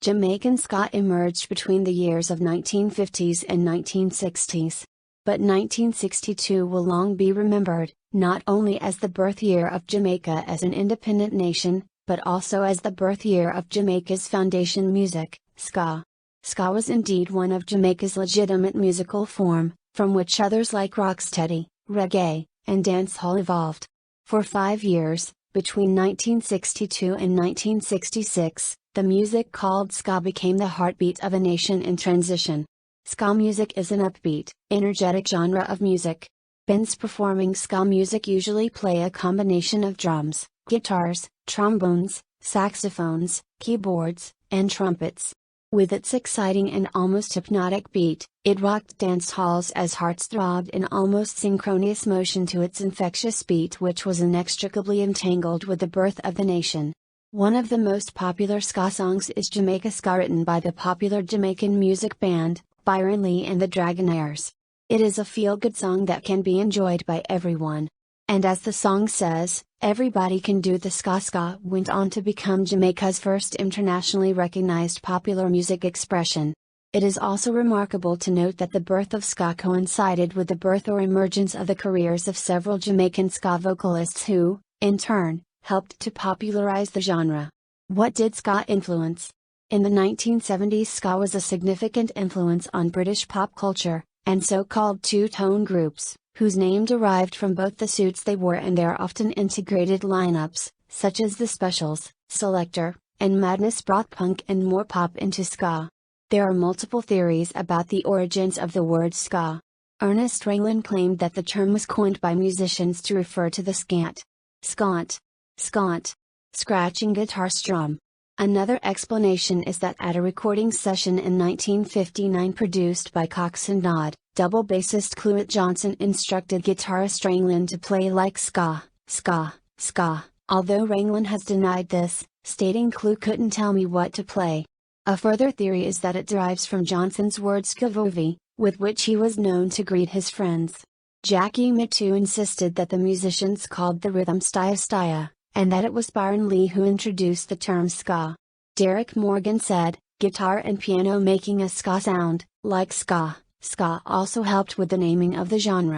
Jamaican ska emerged between the years of 1950s and 1960s. But 1962 will long be remembered, not only as the birth year of Jamaica as an independent nation, but also as the birth year of Jamaica's foundation music, ska. Ska was indeed one of Jamaica's legitimate musical form, from which others like rocksteady, reggae, and dancehall evolved. For 5 years, between 1962 and 1966, the music called ska became the heartbeat of a nation in transition. Ska music is an upbeat, energetic genre of music. Bands performing ska music usually play a combination of drums, guitars, trombones, saxophones, keyboards, and trumpets. With its exciting and almost hypnotic beat, it rocked dance halls as hearts throbbed in almost synchronous motion to its infectious beat, which was inextricably entangled with the birth of the nation. One of the most popular ska songs is Jamaica Ska, written by the popular Jamaican music band, Byron Lee and the Dragonaires. It is a feel-good song that can be enjoyed by everyone. And as the song says, everybody can do the ska. Ska went on to become Jamaica's first internationally recognized popular music expression. It is also remarkable to note that the birth of ska coincided with the birth or emergence of the careers of several Jamaican ska vocalists who, in turn, helped to popularize the genre. What did ska influence? In the 1970s, ska was a significant influence on British pop culture, and so-called two-tone groups, whose name derived from both the suits they wore and their often integrated lineups, such as the Specials, Selector, and Madness, brought punk and more pop into ska. There are multiple theories about the origins of the word ska. Ernest Raylan claimed that the term was coined by musicians to refer to the scaunt, scratching guitar strum. Another explanation is that at a recording session in 1959 produced by Coxsone Dodd, double bassist Cluett Johnson instructed guitarist Raylan to play like ska, although Raylan has denied this, stating Clue couldn't tell me what to play. A further theory is that it derives from Johnson's word skavovi, with which he was known to greet his friends. Jackie Mittoo insisted that the musicians called the rhythm stya, and that it was Byron Lee who introduced the term ska. Derek Morgan said, guitar and piano making a ska sound, like ska also helped with the naming of the genre.